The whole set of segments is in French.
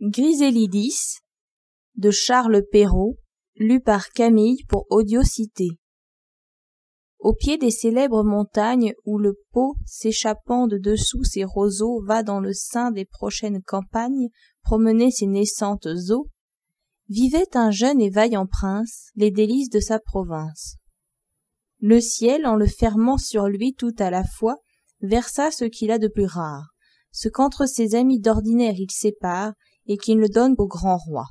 Grisélidis de Charles Perrault, lu par Camille pour Audiocité. Au pied des célèbres montagnes où le Pô, s'échappant de dessous ses roseaux, va dans le sein des prochaines campagnes promener ses naissantes eaux, vivait un jeune et vaillant prince, les délices de sa province. Le ciel, en le fermant sur lui tout à la fois, versa ce qu'il a de plus rare, ce qu'entre ses amis d'ordinaire il sépare, et qu'il ne donne qu'au grand roi.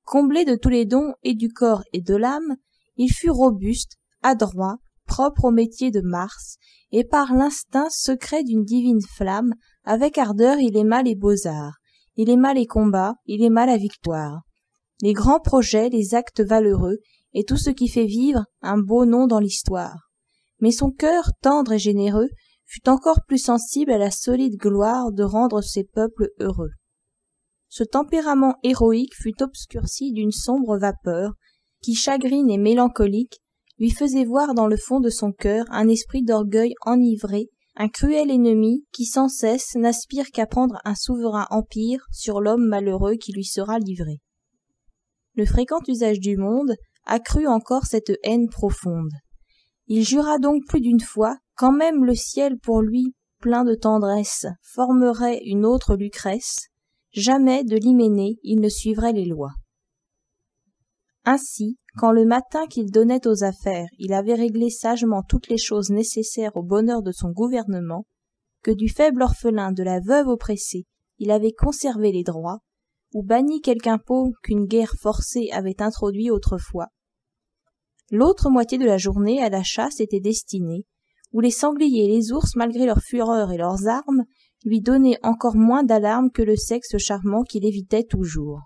Comblé de tous les dons et du corps et de l'âme, il fut robuste, adroit, propre au métier de Mars, et par l'instinct secret d'une divine flamme, avec ardeur il aima les beaux-arts, il aima les combats, il aima la victoire, les grands projets, les actes valeureux, et tout ce qui fait vivre un beau nom dans l'histoire. Mais son cœur, tendre et généreux, fut encore plus sensible à la solide gloire de rendre ses peuples heureux. Ce tempérament héroïque fut obscurci d'une sombre vapeur, qui, chagrine et mélancolique, lui faisait voir dans le fond de son cœur un esprit d'orgueil enivré, un cruel ennemi qui sans cesse n'aspire qu'à prendre un souverain empire sur l'homme malheureux qui lui sera livré. Le fréquent usage du monde accrut encore cette haine profonde. Il jura donc plus d'une fois, quand même le ciel pour lui, plein de tendresse, formerait une autre Lucrèce, jamais de l'hyménée il ne suivrait les lois. Ainsi, quand le matin qu'il donnait aux affaires, il avait réglé sagement toutes les choses nécessaires au bonheur de son gouvernement, que du faible orphelin de la veuve oppressée, il avait conservé les droits, ou banni quelque impôt qu'une guerre forcée avait introduit autrefois, l'autre moitié de la journée à la chasse était destinée, où les sangliers et les ours, malgré leur fureur et leurs armes, lui donnaient encore moins d'alarme que le sexe charmant qu'il évitait toujours.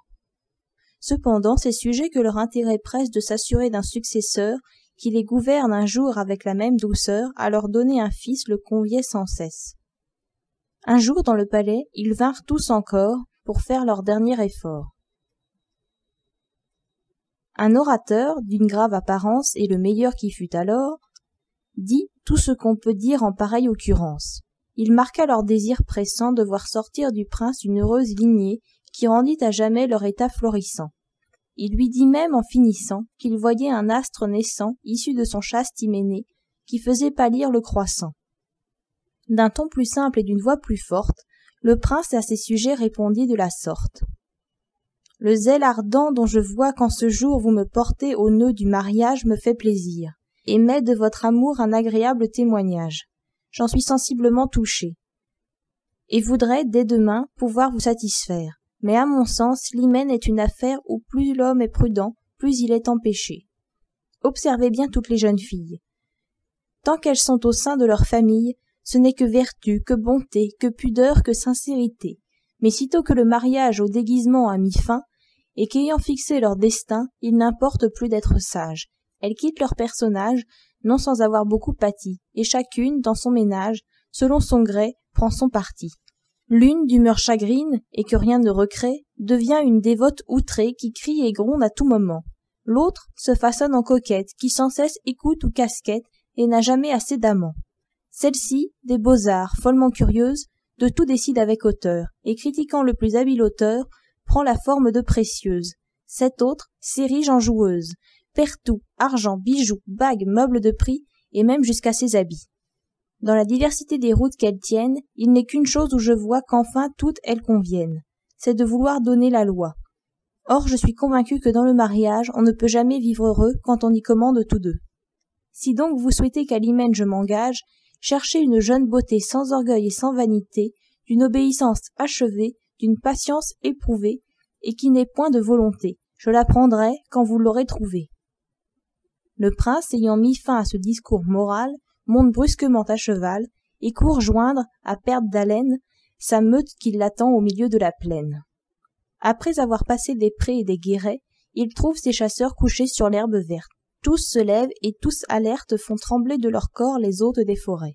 Cependant, ces sujets que leur intérêt presse de s'assurer d'un successeur qui les gouverne un jour avec la même douceur, à leur donner un fils le conviait sans cesse. Un jour, dans le palais, ils vinrent tous encore pour faire leur dernier effort. Un orateur, d'une grave apparence et le meilleur qui fut alors, dit tout ce qu'on peut dire en pareille occurrence. Il marqua leur désir pressant de voir sortir du prince une heureuse lignée qui rendit à jamais leur état florissant. Il lui dit même en finissant qu'il voyait un astre naissant issu de son chaste hyménée qui faisait pâlir le croissant. D'un ton plus simple et d'une voix plus forte, le prince à ses sujets répondit de la sorte. Le zèle ardent dont je vois qu'en ce jour vous me portez au nœud du mariage me fait plaisir, et met de votre amour un agréable témoignage. J'en suis sensiblement touché, et voudrais, dès demain, pouvoir vous satisfaire. Mais à mon sens, l'hymen est une affaire où plus l'homme est prudent, plus il est empêché. Observez bien toutes les jeunes filles. Tant qu'elles sont au sein de leur famille, ce n'est que vertu, que bonté, que pudeur, que sincérité. Mais sitôt que le mariage au déguisement a mis fin, et qu'ayant fixé leur destin, il n'importe plus d'être sages, elles quittent leur personnage, non sans avoir beaucoup pâti, et chacune, dans son ménage, selon son gré, prend son parti. L'une, d'humeur chagrine, et que rien ne recrée, devient une dévote outrée qui crie et gronde à tout moment. L'autre se façonne en coquette, qui sans cesse écoute ou casquette, et n'a jamais assez d'amant. Celle-ci, des beaux-arts, follement curieuse, de tout décide avec hauteur, et critiquant le plus habile auteur, prend la forme de précieuse. Cette autre s'érige en joueuse, perd tout, argent, bijoux, bagues, meubles de prix, et même jusqu'à ses habits. Dans la diversité des routes qu'elles tiennent, il n'est qu'une chose où je vois qu'enfin toutes elles conviennent, c'est de vouloir donner la loi. Or je suis convaincu que dans le mariage, on ne peut jamais vivre heureux quand on y commande tous deux. Si donc vous souhaitez qu'à l'hymen je m'engage, cherchez une jeune beauté sans orgueil et sans vanité, d'une obéissance achevée, d'une patience éprouvée, et qui n'ait point de volonté. Je la prendrai quand vous l'aurez trouvée. Le prince, ayant mis fin à ce discours moral, monte brusquement à cheval, et court joindre, à perte d'haleine, sa meute qui l'attend au milieu de la plaine. Après avoir passé des prés et des guérets, il trouve ses chasseurs couchés sur l'herbe verte. Tous se lèvent et tous alertes font trembler de leur corps les hôtes des forêts.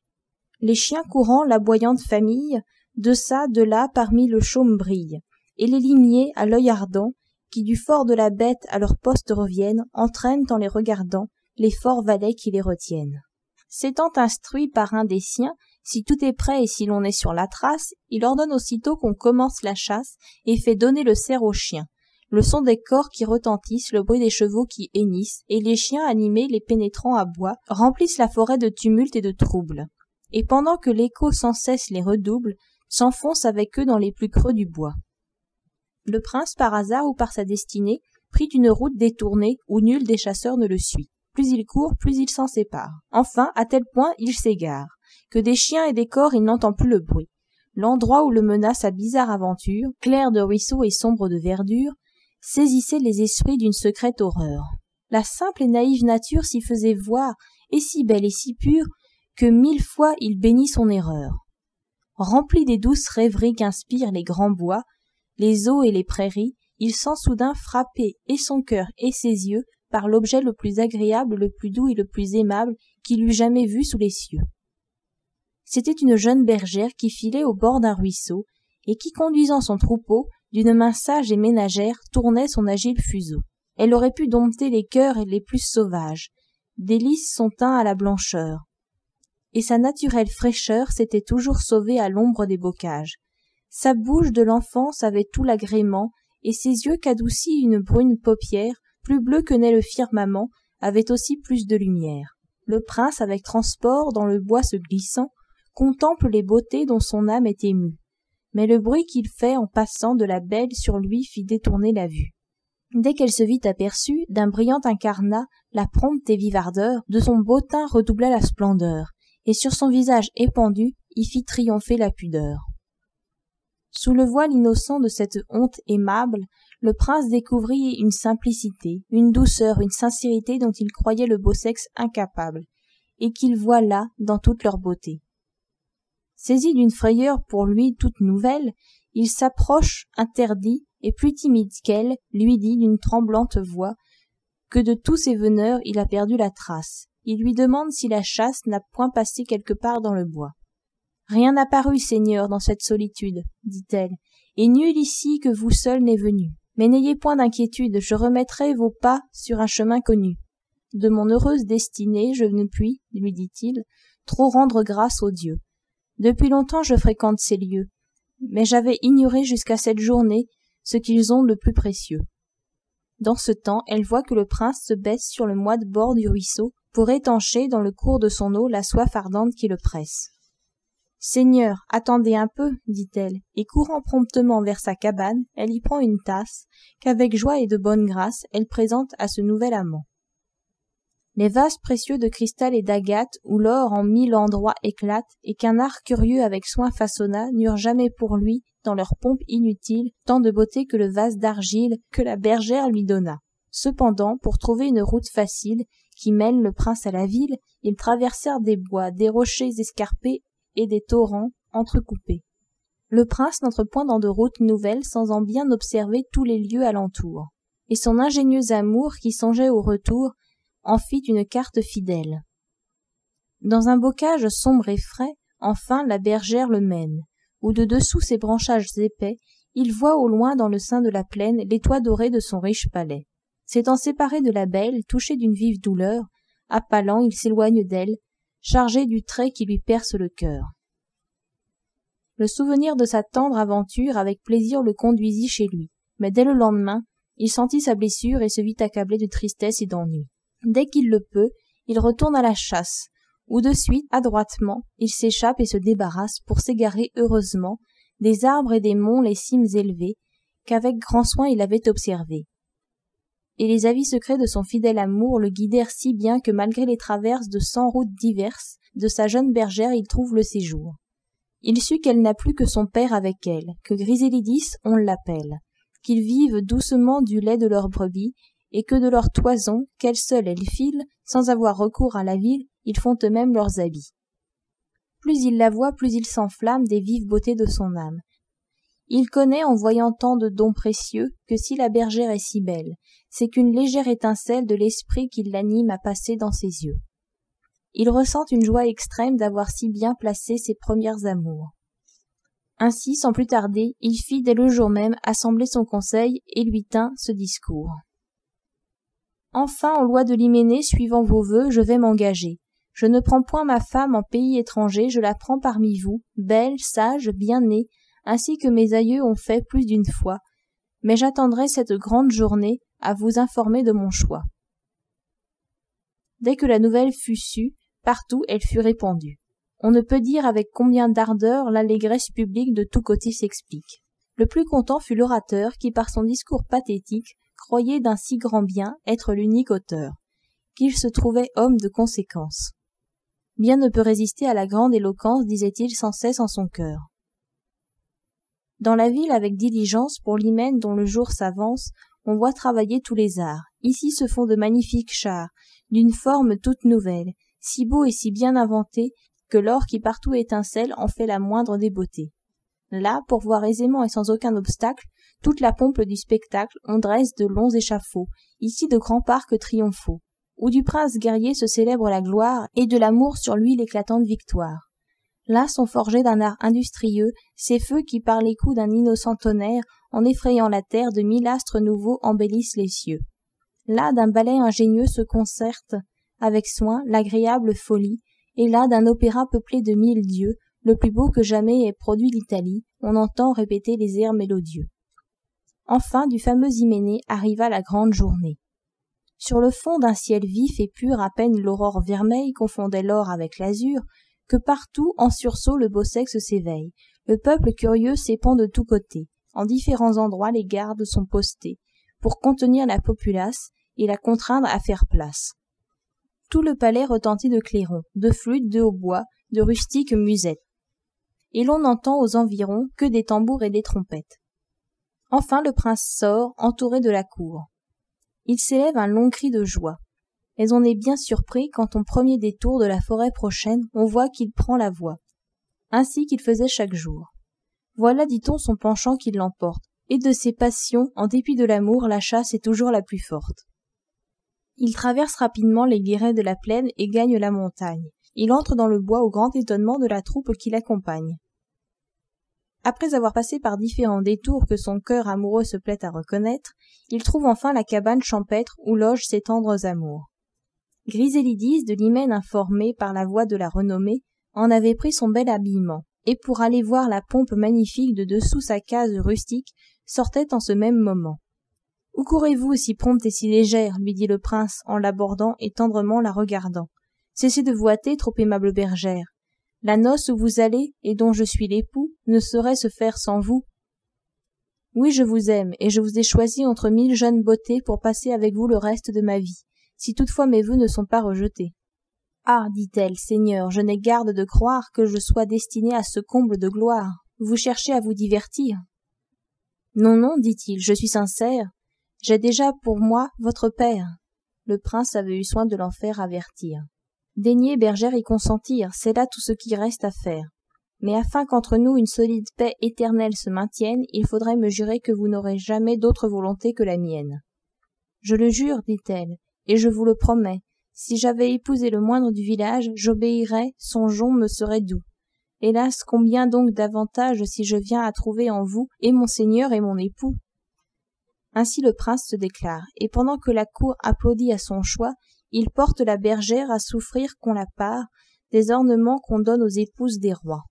Les chiens courant l'aboyante famille, de çà, de là, parmi le chaume brillent, et les limiers, à l'œil ardent, qui du fort de la bête à leur poste reviennent, entraînent en les regardant les forts valets qui les retiennent. S'étant instruit par un des siens, Si tout est prêt et si l'on est sur la trace, il ordonne aussitôt qu'on commence la chasse et fait donner le cerf aux chiens. Le son des cors qui retentissent, le bruit des chevaux qui hennissent, et les chiens animés, les pénétrants à bois, remplissent la forêt de tumulte et de trouble. Et pendant que l'écho sans cesse les redouble, s'enfonce avec eux dans les plus creux du bois. Le prince, par hasard ou par sa destinée, prit une route détournée où nul des chasseurs ne le suit. Plus il court, plus il s'en sépare. Enfin, à tel point, il s'égare, que des chiens et des cors il n'entend plus le bruit. L'endroit où le mena sa bizarre aventure, clair de ruisseaux et sombre de verdure, saisissait les esprits d'une secrète horreur. La simple et naïve nature s'y faisait voir, et si belle et si pure, que 1000 fois il bénit son erreur. Rempli des douces rêveries qu'inspirent les grands bois, les eaux et les prairies, il sent soudain frapper et son cœur et ses yeux par l'objet le plus agréable, le plus doux et le plus aimable qu'il eût jamais vu sous les cieux. C'était une jeune bergère qui filait au bord d'un ruisseau, et qui, conduisant son troupeau, d'une main sage et ménagère, tournait son agile fuseau. Elle aurait pu dompter les cœurs les plus sauvages, délice son teint à la blancheur, et sa naturelle fraîcheur s'était toujours sauvée à l'ombre des bocages. Sa bouche de l'enfance avait tout l'agrément, et ses yeux qu'adoucit une brune paupière, plus bleue que n'est le firmament, avaient aussi plus de lumière. Le prince, avec transport, dans le bois se glissant, contemple les beautés dont son âme est émue. Mais le bruit qu'il fait en passant de la belle sur lui fit détourner la vue. Dès qu'elle se vit aperçue, d'un brillant incarnat, la prompte et vive ardeur de son beau teint redoubla la splendeur, et sur son visage épandu y fit triompher la pudeur. Sous le voile innocent de cette honte aimable, le prince découvrit une simplicité, une douceur, une sincérité dont il croyait le beau sexe incapable, et qu'il voit là dans toute leur beauté. Saisi d'une frayeur pour lui toute nouvelle, il s'approche, interdit, et plus timide qu'elle, lui dit d'une tremblante voix que de tous ses veneurs il a perdu la trace. Il lui demande si la chasse n'a point passé quelque part dans le bois. « Rien n'a paru, Seigneur, dans cette solitude, dit-elle, et nul ici que vous seul n'est venu. Mais n'ayez point d'inquiétude, je remettrai vos pas sur un chemin connu. De mon heureuse destinée, je ne puis, lui dit-il, trop rendre grâce aux dieux. Depuis longtemps je fréquente ces lieux, mais j'avais ignoré jusqu'à cette journée ce qu'ils ont de plus précieux. » Dans ce temps, elle voit que le prince se baisse sur le moite bord du ruisseau pour étancher dans le cours de son eau la soif ardente qui le presse. « Seigneur, attendez un peu, dit-elle, et courant promptement vers sa cabane, elle y prend une tasse, qu'avec joie et de bonne grâce, elle présente à ce nouvel amant. Les vases précieux de cristal et d'agate, où l'or en 1000 endroits éclate, et qu'un art curieux avec soin façonna, n'eurent jamais pour lui, dans leur pompe inutile, tant de beauté que le vase d'argile que la bergère lui donna. Cependant, pour trouver une route facile, qui mène le prince à la ville, ils traversèrent des bois, des rochers escarpés et des torrents entrecoupés. Le prince n'entre point dans de route nouvelle sans en bien observer tous les lieux alentour, et son ingénieux amour, qui songeait au retour, en fit une carte fidèle. Dans un bocage sombre et frais, enfin la bergère le mène, où de dessous ses branchages épais, il voit au loin dans le sein de la plaine les toits dorés de son riche palais. S'étant séparé de la belle, touché d'une vive douleur, appalant, il s'éloigne d'elle, chargé du trait qui lui perce le cœur. Le souvenir de sa tendre aventure avec plaisir le conduisit chez lui, mais dès le lendemain, il sentit sa blessure et se vit accablé de tristesse et d'ennui. Dès qu'il le peut, il retourne à la chasse, où de suite, adroitement, il s'échappe et se débarrasse pour s'égarer heureusement des arbres et des monts les cimes élevées, qu'avec grand soin il avait observés. Et les avis secrets de son fidèle amour le guidèrent si bien que malgré les traverses de 100 routes diverses, de sa jeune bergère il trouve le séjour. Il sut qu'elle n'a plus que son père avec elle, que Grisélidis on l'appelle, qu'ils vivent doucement du lait de leurs brebis, et que de leur toison, qu'elles seules elles filent, sans avoir recours à la ville, ils font eux-mêmes leurs habits. Plus il la voit, plus il s'enflamme des vives beautés de son âme. Il connaît, en voyant tant de dons précieux, que si la bergère est si belle, c'est qu'une légère étincelle de l'esprit qui l'anime a passé dans ses yeux. Il ressent une joie extrême d'avoir si bien placé ses premières amours. Ainsi, sans plus tarder, il fit dès le jour même assembler son conseil et lui tint ce discours. « Enfin, en loi de l'hyménée, suivant vos vœux, je vais m'engager. Je ne prends point ma femme en pays étranger, je la prends parmi vous, belle, sage, bien née, ainsi que mes aïeux ont fait plus d'une fois, mais j'attendrai cette grande journée à vous informer de mon choix. » Dès que la nouvelle fut sue, partout elle fut répandue. On ne peut dire avec combien d'ardeur l'allégresse publique de tous côtés s'explique. Le plus content fut l'orateur qui, par son discours pathétique, croyait d'un si grand bien être l'unique auteur, qu'il se trouvait homme de conséquence. Bien ne peut résister à la grande éloquence, disait-il sans cesse en son cœur. Dans la ville avec diligence, pour l'hymen dont le jour s'avance, on voit travailler tous les arts. Ici se font de magnifiques chars, d'une forme toute nouvelle, si beaux et si bien inventés, que l'or qui partout étincelle en fait la moindre des beautés. Là, pour voir aisément et sans aucun obstacle, toute la pompe du spectacle, on dresse de longs échafauds, ici de grands parcs triomphaux, où du prince guerrier se célèbre la gloire, et de l'amour sur lui l'éclatante victoire. Là sont forgés d'un art industrieux ces feux qui par les coups d'un innocent tonnerre, en effrayant la terre de 1000 astres nouveaux embellissent les cieux. Là d'un ballet ingénieux se concerte avec soin l'agréable folie, et là d'un opéra peuplé de 1000 dieux, le plus beau que jamais ait produit l'Italie, on entend répéter les airs mélodieux. Enfin du fameux Hyménée arriva la grande journée. Sur le fond d'un ciel vif et pur, à peine l'aurore vermeille confondait l'or avec l'azur, que partout en sursaut le beau sexe s'éveille. Le peuple curieux s'épand de tous côtés. En différents endroits les gardes sont postés, pour contenir la populace et la contraindre à faire place. Tout le palais retentit de clairons, de flûtes, de hautbois, de rustiques musettes. Et l'on n'entend aux environs que des tambours et des trompettes. Enfin le prince sort, entouré de la cour. Il s'élève un long cri de joie. Mais on est bien surpris quand au premier détour de la forêt prochaine, on voit qu'il prend la voie, ainsi qu'il faisait chaque jour. Voilà, dit-on, son penchant qui l'emporte, et de ses passions, en dépit de l'amour, la chasse est toujours la plus forte. Il traverse rapidement les guérets de la plaine et gagne la montagne. Il entre dans le bois au grand étonnement de la troupe qui l'accompagne. Après avoir passé par différents détours que son cœur amoureux se plaît à reconnaître, il trouve enfin la cabane champêtre où logent ses tendres amours. Grisélidis, de l'hymen informé par la voix de la renommée, en avait pris son bel habillement, et pour aller voir la pompe magnifique de dessous sa case rustique, sortait en ce même moment. « Où courez-vous si prompte et si légère ?» lui dit le prince en l'abordant et tendrement la regardant. « Cessez de vous hâter, trop aimable bergère. La noce où vous allez, et dont je suis l'époux, ne saurait se faire sans vous. Oui, je vous aime, et je vous ai choisi entre 1000 jeunes beautés pour passer avec vous le reste de ma vie, si toutefois mes vœux ne sont pas rejetés. » « Ah, dit-elle, Seigneur, je n'ai garde de croire que je sois destinée à ce comble de gloire. Vous cherchez à vous divertir. »« Non, non, dit-il, je suis sincère. J'ai déjà pour moi votre père. » Le prince avait eu soin de l'en faire avertir. « Daignez, bergère, y consentir, c'est là tout ce qui reste à faire. Mais afin qu'entre nous une solide paix éternelle se maintienne, il faudrait me jurer que vous n'aurez jamais d'autre volonté que la mienne. »« Je le jure, dit-elle, et je vous le promets. Si j'avais épousé le moindre du village, j'obéirais, son jonc me serait doux. Hélas, combien donc d'avantages si je viens à trouver en vous et mon seigneur et mon époux. » Ainsi le prince se déclare, et pendant que la cour applaudit à son choix, il porte la bergère à souffrir qu'on la part des ornements qu'on donne aux épouses des rois.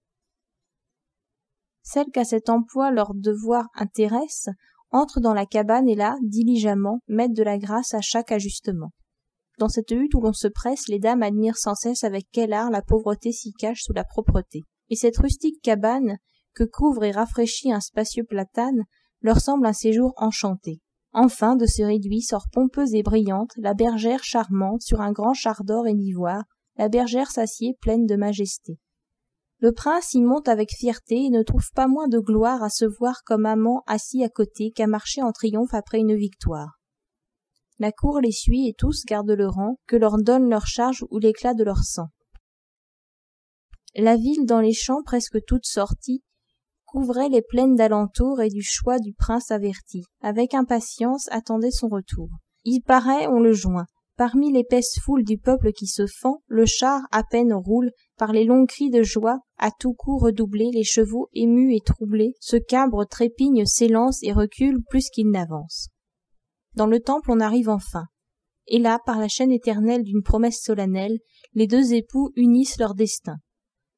Celles qu'à cet emploi leur devoir intéresse, entrent dans la cabane et là, diligemment, mettent de la grâce à chaque ajustement. Dans cette hutte où l'on se presse, les dames admirent sans cesse avec quel art la pauvreté s'y cache sous la propreté. Et cette rustique cabane, que couvre et rafraîchit un spacieux platane, leur semble un séjour enchanté. Enfin, de ce réduit sort pompeuse et brillante, la bergère charmante, sur un grand char d'or et d'ivoire, la bergère s'assied pleine de majesté. Le prince y monte avec fierté et ne trouve pas moins de gloire à se voir comme amant assis à côté qu'à marcher en triomphe après une victoire. La cour les suit et tous gardent le rang que leur donne leur charge ou l'éclat de leur sang. La ville dans les champs presque toute sortie couvrait les plaines d'alentour et du choix du prince averti, avec impatience attendait son retour. Il paraît, on le joint. Parmi l'épaisse foule du peuple qui se fend, le char à peine roule, par les longs cris de joie, à tout coup redoublés, les chevaux émus et troublés, se cabrent, trépignent, s'élancent et reculent plus qu'ils n'avancent. Dans le temple on arrive enfin. Et là, par la chaîne éternelle d'une promesse solennelle, les deux époux unissent leur destin.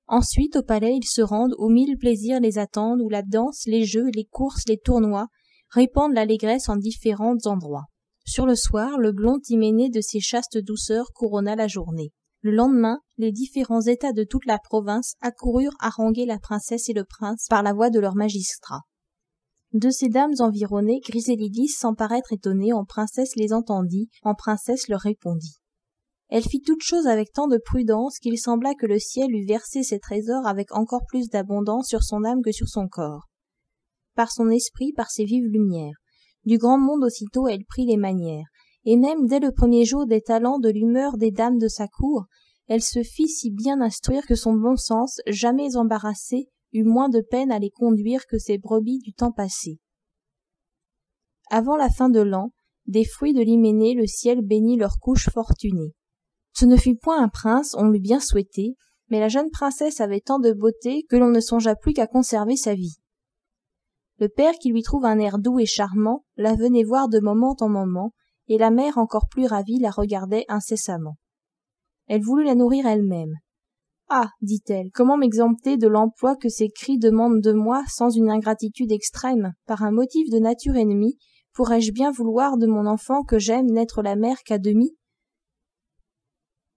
Ensuite, au palais, ils se rendent où mille plaisirs les attendent, où la danse, les jeux, les courses, les tournois répandent l'allégresse en différents endroits. Sur le soir, le blond hyménée de ses chastes douceurs couronna la journée. Le lendemain, les différents états de toute la province accoururent haranguer la princesse et le prince par la voix de leurs magistrats. De ces dames environnées, Griselidis, sans paraître étonnée, en princesse les entendit, en princesse leur répondit. Elle fit toute chose avec tant de prudence qu'il sembla que le ciel eût versé ses trésors avec encore plus d'abondance sur son âme que sur son corps. Par son esprit, par ses vives lumières, du grand monde aussitôt elle prit les manières, et même dès le premier jour des talents de l'humeur des dames de sa cour, elle se fit si bien instruire que son bon sens, jamais embarrassé, eut moins de peine à les conduire que ses brebis du temps passé. Avant la fin de l'an, des fruits de l'hyménée le ciel bénit leur couche fortunée. Ce ne fut point un prince, on l'eût bien souhaité, mais la jeune princesse avait tant de beauté que l'on ne songea plus qu'à conserver sa vie. Le père, qui lui trouve un air doux et charmant, la venait voir de moment en moment, et la mère, encore plus ravie, la regardait incessamment. Elle voulut la nourrir elle-même. « Ah, dit-elle, comment m'exempter de l'emploi que ces cris demandent de moi sans une ingratitude extrême, par un motif de nature ennemie, pourrais-je bien vouloir de mon enfant que j'aime n'être la mère qu'à demi ?»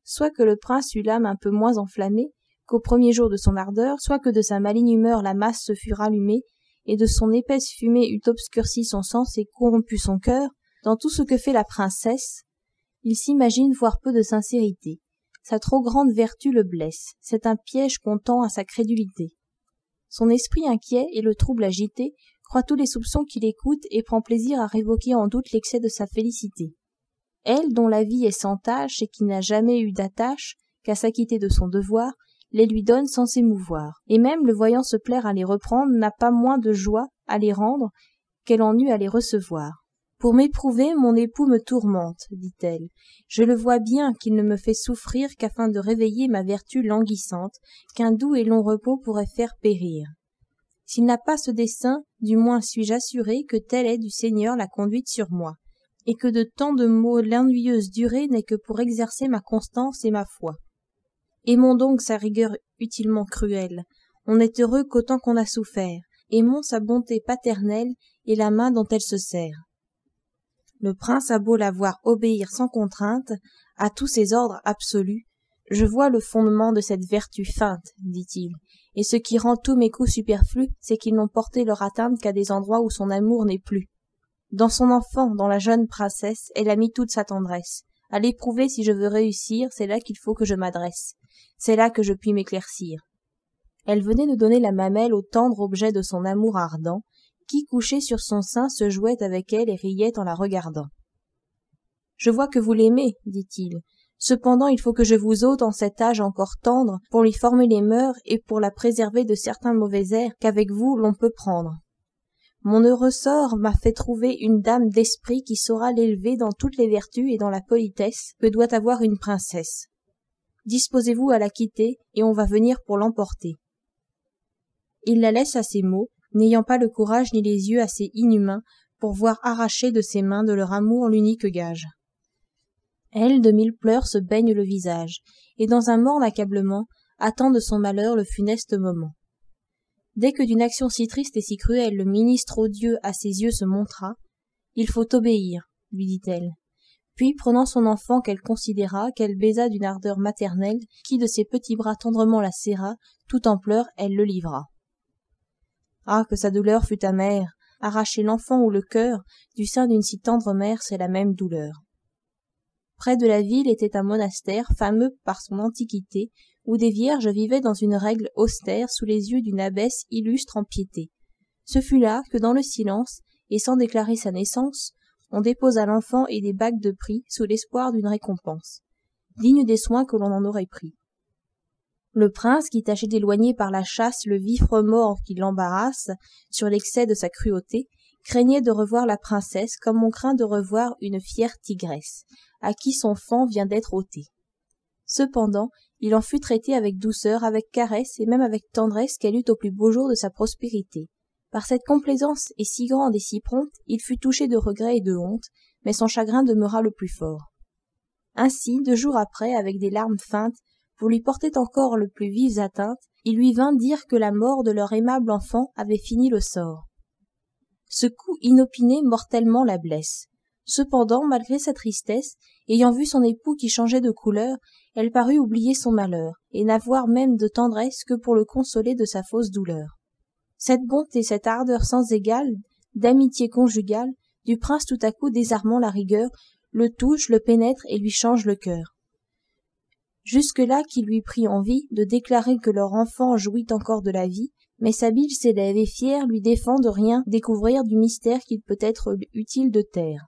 Soit que le prince eût l'âme un peu moins enflammée qu'au premier jour de son ardeur, soit que de sa maligne humeur la masse se fût rallumée, et de son épaisse fumée eût obscurci son sens et corrompu son cœur, dans tout ce que fait la princesse, il s'imagine voir peu de sincérité. Sa trop grande vertu le blesse, c'est un piège qu'on tend à sa crédulité. Son esprit inquiet et le trouble agité croit tous les soupçons qu'il écoute et prend plaisir à révoquer en doute l'excès de sa félicité. Elle, dont la vie est sans tâche et qui n'a jamais eu d'attache qu'à s'acquitter de son devoir, les lui donne sans s'émouvoir, et même le voyant se plaire à les reprendre n'a pas moins de joie à les rendre qu'elle en eut à les recevoir. Pour m'éprouver, mon époux me tourmente, dit-elle. Je le vois bien qu'il ne me fait souffrir qu'afin de réveiller ma vertu languissante, qu'un doux et long repos pourrait faire périr. S'il n'a pas ce dessein, du moins suis-je assurée que telle est du Seigneur la conduite sur moi, et que de tant de maux l'ennuyeuse durée n'est que pour exercer ma constance et ma foi. Aimons donc sa rigueur utilement cruelle, on n'est heureux qu'autant qu'on a souffert, aimons sa bonté paternelle et la main dont elle se sert. Le prince a beau la voir obéir sans contrainte à tous ses ordres absolus, je vois le fondement de cette vertu feinte, dit-il, et ce qui rend tous mes coups superflus, c'est qu'ils n'ont porté leur atteinte qu'à des endroits où son amour n'est plus. Dans son enfant, dans la jeune princesse, elle a mis toute sa tendresse. À l'éprouver si je veux réussir, c'est là qu'il faut que je m'adresse. C'est là que je puis m'éclaircir. Elle venait de donner la mamelle au tendre objet de son amour ardent, qui, couché sur son sein, se jouait avec elle et riait en la regardant. « Je vois que vous l'aimez, dit-il. Cependant, il faut que je vous ôte en cet âge encore tendre pour lui former les mœurs et pour la préserver de certains mauvais airs qu'avec vous l'on peut prendre. Mon heureux sort m'a fait trouver une dame d'esprit qui saura l'élever dans toutes les vertus et dans la politesse que doit avoir une princesse. Disposez-vous à la quitter, et on va venir pour l'emporter. » Il la laisse à ces mots, n'ayant pas le courage ni les yeux assez inhumains pour voir arracher de ses mains de leur amour l'unique gage. Elle, de mille pleurs, se baigne le visage, et dans un morne accablement, attend de son malheur le funeste moment. Dès que d'une action si triste et si cruelle le ministre odieux à ses yeux se montra, « Il faut obéir, lui dit-elle. » Puis, prenant son enfant qu'elle considéra, qu'elle baisa d'une ardeur maternelle, qui de ses petits bras tendrement la serra, tout en pleurs, elle le livra. Ah, que sa douleur fut amère! Arracher l'enfant ou le cœur du sein d'une si tendre mère, c'est la même douleur. Près de la ville était un monastère, fameux par son antiquité, où des vierges vivaient dans une règle austère sous les yeux d'une abbesse illustre en piété. Ce fut là que, dans le silence, et sans déclarer sa naissance, on déposa l'enfant et des bagues de prix sous l'espoir d'une récompense, digne des soins que l'on en aurait pris. Le prince, qui tâchait d'éloigner par la chasse le vif remords qui l'embarrasse sur l'excès de sa cruauté, craignait de revoir la princesse comme on craint de revoir une fière tigresse, à qui son faon vient d'être ôté. Cependant, il en fut traité avec douceur, avec caresse et même avec tendresse qu'elle eut au plus beau jour de sa prospérité. Par cette complaisance si grande et si prompte, il fut touché de regret et de honte, mais son chagrin demeura le plus fort. Ainsi, 2 jours après, avec des larmes feintes, pour lui porter encore le plus vives atteintes, il lui vint dire que la mort de leur aimable enfant avait fini le sort. Ce coup inopiné mortellement la blesse. Cependant, malgré sa tristesse, ayant vu son époux qui changeait de couleur, elle parut oublier son malheur, et n'avoir même de tendresse que pour le consoler de sa fausse douleur. Cette bonté, cette ardeur sans égale, d'amitié conjugale, du prince tout à coup désarmant la rigueur, le touche, le pénètre et lui change le cœur. Jusque-là qu'il lui prit envie de déclarer que leur enfant jouit encore de la vie, mais sa bile s'élève et fière lui défend de rien découvrir du mystère qu'il peut être utile de taire.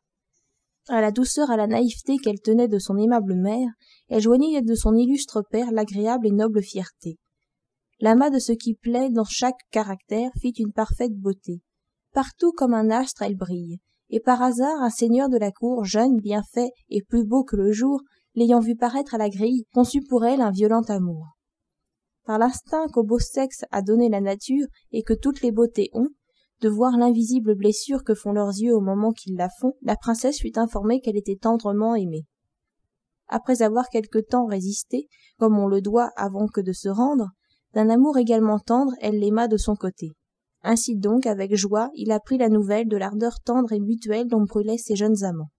À la douceur, à la naïveté qu'elle tenait de son aimable mère, elle joignit de son illustre père l'agréable et noble fierté. L'amas de ce qui plaît dans chaque caractère fit une parfaite beauté. Partout comme un astre elle brille, et par hasard un seigneur de la cour, jeune, bien fait et plus beau que le jour, l'ayant vue paraître à la grille, conçut pour elle un violent amour. Par l'instinct qu'au beau sexe a donné la nature et que toutes les beautés ont, de voir l'invisible blessure que font leurs yeux au moment qu'ils la font, la princesse fut informée qu'elle était tendrement aimée. Après avoir quelque temps résisté, comme on le doit avant que de se rendre, d'un amour également tendre, elle l'aima de son côté. Ainsi donc, avec joie, il apprit la nouvelle de l'ardeur tendre et mutuelle dont brûlaient ces jeunes amants.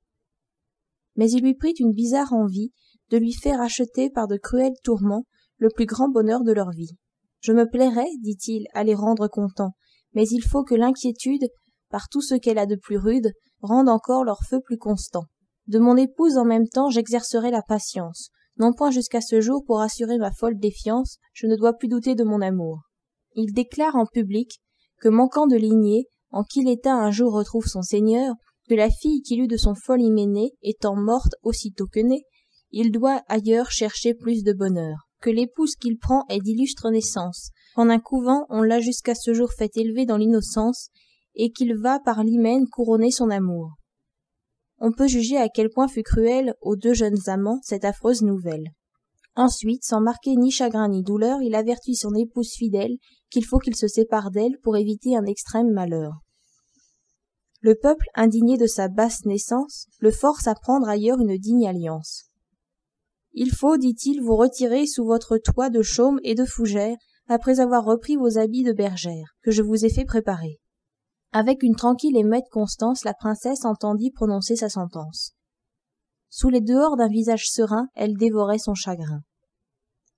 Mais il lui prit une bizarre envie de lui faire acheter par de cruels tourments le plus grand bonheur de leur vie. « Je me plairais, dit-il, à les rendre contents, mais il faut que l'inquiétude, par tout ce qu'elle a de plus rude, rende encore leur feu plus constant. De mon épouse en même temps j'exercerai la patience, non point jusqu'à ce jour pour assurer ma folle défiance, je ne dois plus douter de mon amour. » Il déclare en public que manquant de lignée, en qui l'État un jour retrouve son seigneur, que la fille qu'il eut de son fol hyménée, étant morte aussitôt que née, il doit ailleurs chercher plus de bonheur, que l'épouse qu'il prend est d'illustre naissance, qu'en un couvent on l'a jusqu'à ce jour fait élever dans l'innocence, et qu'il va par l'hymen couronner son amour. On peut juger à quel point fut cruelle aux 2 jeunes amants cette affreuse nouvelle. Ensuite, sans marquer ni chagrin ni douleur, il avertit son épouse fidèle qu'il faut qu'il se sépare d'elle pour éviter un extrême malheur. Le peuple, indigné de sa basse naissance, le force à prendre ailleurs une digne alliance. Il faut, dit-il, vous retirer sous votre toit de chaume et de fougère, après avoir repris vos habits de bergère, que je vous ai fait préparer. Avec une tranquille et muette constance, la princesse entendit prononcer sa sentence. Sous les dehors d'un visage serein, elle dévorait son chagrin.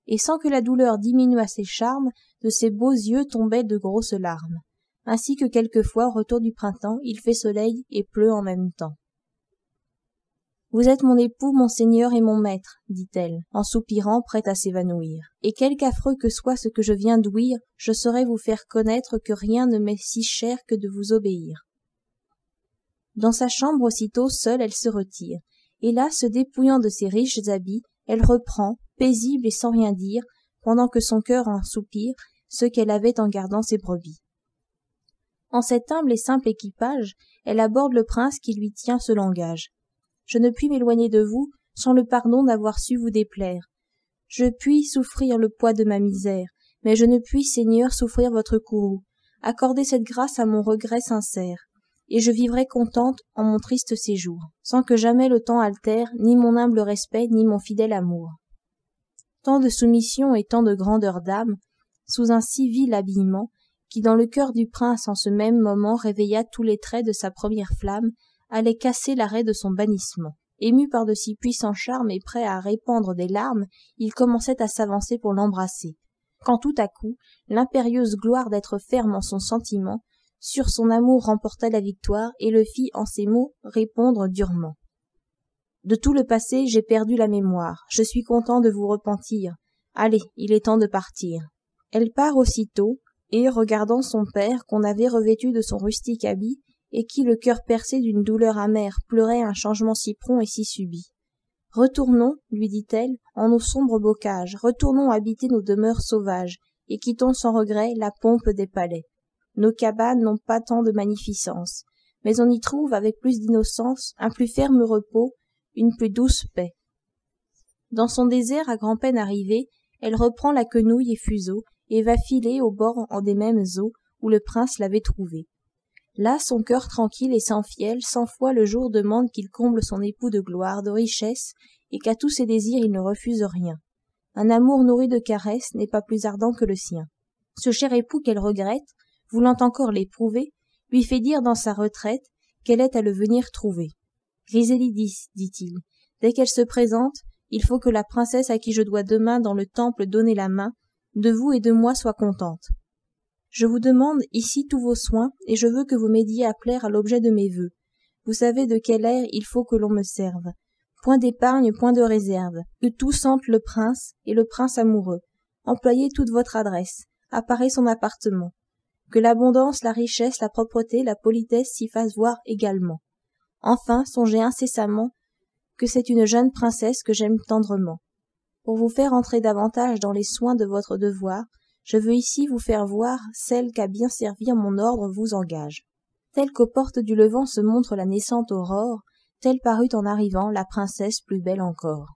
Et sans que la douleur diminuât ses charmes, de ses beaux yeux tombaient de grosses larmes. Ainsi que quelquefois, au retour du printemps, il fait soleil et pleut en même temps. « Vous êtes mon époux, mon seigneur et mon maître, dit-elle, en soupirant, prête à s'évanouir. Et quelque affreux que soit ce que je viens d'ouïr, je saurai vous faire connaître que rien ne m'est si cher que de vous obéir. » Dans sa chambre aussitôt, seule, elle se retire. Et là, se dépouillant de ses riches habits, elle reprend, paisible et sans rien dire, pendant que son cœur en soupire, ce qu'elle avait en gardant ses brebis. En cet humble et simple équipage, elle aborde le prince qui lui tient ce langage. « Je ne puis m'éloigner de vous, sans le pardon d'avoir su vous déplaire. Je puis souffrir le poids de ma misère, mais je ne puis, Seigneur, souffrir votre courroux. Accordez cette grâce à mon regret sincère, et je vivrai contente en mon triste séjour, sans que jamais le temps altère ni mon humble respect ni mon fidèle amour. » Tant de soumission et tant de grandeur d'âme, sous un si vil habillement, qui dans le cœur du prince en ce même moment réveilla tous les traits de sa première flamme, allait casser l'arrêt de son bannissement. Ému par de si puissants charmes et prêt à répandre des larmes, il commençait à s'avancer pour l'embrasser, quand tout à coup, l'impérieuse gloire d'être ferme en son sentiment, sur son amour remporta la victoire et le fit en ces mots répondre durement. « De tout le passé, j'ai perdu la mémoire, je suis content de vous repentir. Allez, il est temps de partir. » Elle part aussitôt, et, regardant son père qu'on avait revêtu de son rustique habit, et qui, le cœur percé d'une douleur amère, pleurait un changement si prompt et si subit. « Retournons, lui dit-elle, en nos sombres bocages, retournons habiter nos demeures sauvages, et quittons sans regret la pompe des palais. Nos cabanes n'ont pas tant de magnificence, mais on y trouve, avec plus d'innocence, un plus ferme repos, une plus douce paix. » Dans son désert à grand-peine arrivée, elle reprend la quenouille et fuseau, et va filer au bord en des mêmes eaux où le prince l'avait trouvée. Là, son cœur tranquille et sans fiel, 100 fois le jour demande qu'il comble son époux de gloire, de richesse, et qu'à tous ses désirs il ne refuse rien. Un amour nourri de caresses n'est pas plus ardent que le sien. Ce cher époux qu'elle regrette, voulant encore l'éprouver, lui fait dire dans sa retraite qu'elle est à le venir trouver. « Griselidis, dit-il, dès qu'elle se présente, il faut que la princesse à qui je dois demain dans le temple donner la main, de vous et de moi soit contente. Je vous demande ici tous vos soins, et je veux que vous m'aidiez à plaire à l'objet de mes vœux. Vous savez de quel air il faut que l'on me serve. Point d'épargne, point de réserve, que tout sente le prince et le prince amoureux. Employez toute votre adresse, apparez son appartement. Que l'abondance, la richesse, la propreté, la politesse s'y fassent voir également. Enfin, songez incessamment que c'est une jeune princesse que j'aime tendrement. Pour vous faire entrer davantage dans les soins de votre devoir, je veux ici vous faire voir celle qu'à bien servir mon ordre vous engage. Telle qu'aux portes du Levant se montre la naissante aurore, telle parut en arrivant la princesse plus belle encore.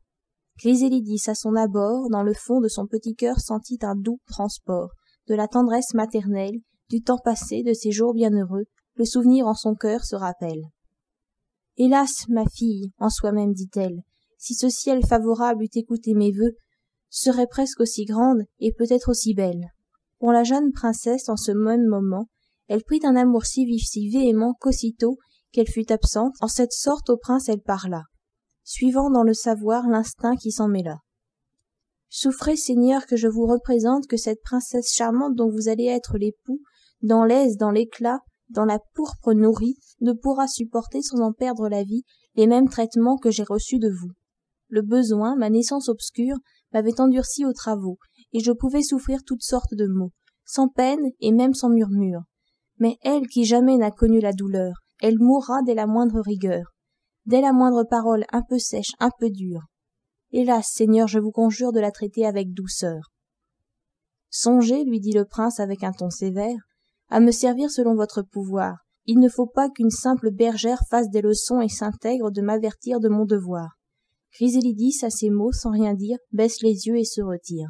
Griselidis à son abord, dans le fond de son petit cœur sentit un doux transport, de la tendresse maternelle, du temps passé, de ses jours bienheureux, le souvenir en son cœur se rappelle. Hélas, ma fille, en soi-même dit-elle, si ce ciel favorable eût écouté mes vœux, serait presque aussi grande et peut-être aussi belle. Pour la jeune princesse, en ce même moment, elle prit un amour si vif, si véhément, qu'aussitôt qu'elle fut absente, en cette sorte au prince elle parla, suivant dans le savoir l'instinct qui s'en mêla. Souffrez, seigneur, que je vous représente que cette princesse charmante dont vous allez être l'époux, dans l'aise, dans l'éclat, dans la pourpre nourrie, ne pourra supporter sans en perdre la vie les mêmes traitements que j'ai reçus de vous. Le besoin, ma naissance obscure, m'avait endurci aux travaux, et je pouvais souffrir toutes sortes de maux, sans peine et même sans murmure. Mais elle qui jamais n'a connu la douleur, elle mourra dès la moindre rigueur, dès la moindre parole un peu sèche, un peu dure. Hélas, Seigneur, je vous conjure de la traiter avec douceur. Songez, lui dit le prince avec un ton sévère, à me servir selon votre pouvoir. Il ne faut pas qu'une simple bergère fasse des leçons et s'intègre de m'avertir de mon devoir. Griselidis, à ces mots, sans rien dire, baisse les yeux et se retire.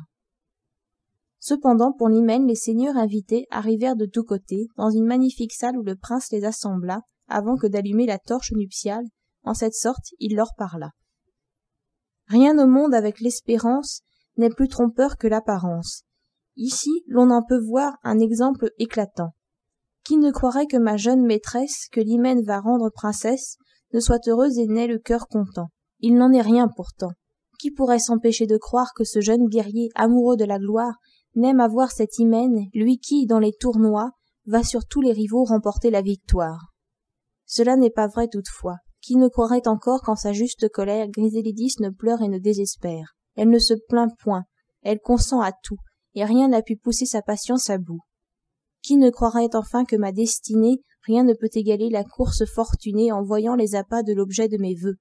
Cependant, pour l'hymen, les seigneurs invités arrivèrent de tous côtés, dans une magnifique salle où le prince les assembla, avant que d'allumer la torche nuptiale. En cette sorte, il leur parla. Rien au monde avec l'espérance n'est plus trompeur que l'apparence. Ici, l'on en peut voir un exemple éclatant. Qui ne croirait que ma jeune maîtresse, que l'hymen va rendre princesse, ne soit heureuse et n'ait le cœur content? Il n'en est rien pourtant. Qui pourrait s'empêcher de croire que ce jeune guerrier, amoureux de la gloire, n'aime à voir cet hymen, lui qui, dans les tournois, va sur tous les rivaux remporter la victoire? Cela n'est pas vrai toutefois. Qui ne croirait encore qu'en sa juste colère, Griselidis ne pleure et ne désespère? Elle ne se plaint point, elle consent à tout, et rien n'a pu pousser sa patience à bout. Qui ne croirait enfin que ma destinée, rien ne peut égaler la course fortunée en voyant les appas de l'objet de mes vœux?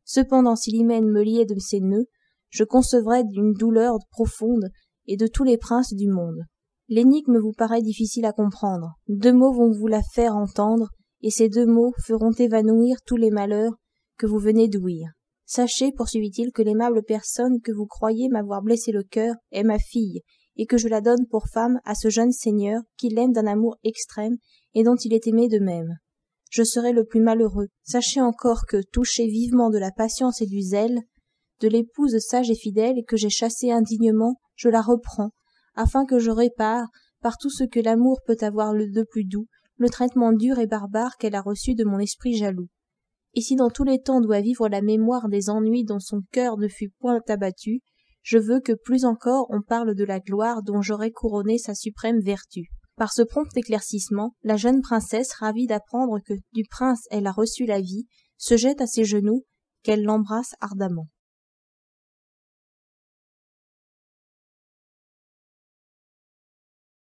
Cependant, si l'hymen me liait de ses nœuds, je concevrais d'une douleur profonde et de tous les princes du monde. L'énigme vous paraît difficile à comprendre. 2 mots vont vous la faire entendre, et ces 2 mots feront évanouir tous les malheurs que vous venez d'ouïr. Sachez, poursuivit-il, que l'aimable personne que vous croyez m'avoir blessé le cœur est ma fille, et que je la donne pour femme à ce jeune seigneur qui l'aime d'un amour extrême et dont il est aimé de même. Je serai le plus malheureux. Sachez encore que, touché vivement de la patience et du zèle de l'épouse sage et fidèle que j'ai chassée indignement, je la reprends, afin que je répare, par tout ce que l'amour peut avoir de plus doux, le traitement dur et barbare qu'elle a reçu de mon esprit jaloux. Et si dans tous les temps doit vivre la mémoire des ennuis dont son cœur ne fut point abattu, je veux que plus encore on parle de la gloire dont j'aurai couronné sa suprême vertu. Par ce prompt éclaircissement, la jeune princesse, ravie d'apprendre que du prince elle a reçu la vie, se jette à ses genoux, qu'elle l'embrasse ardemment.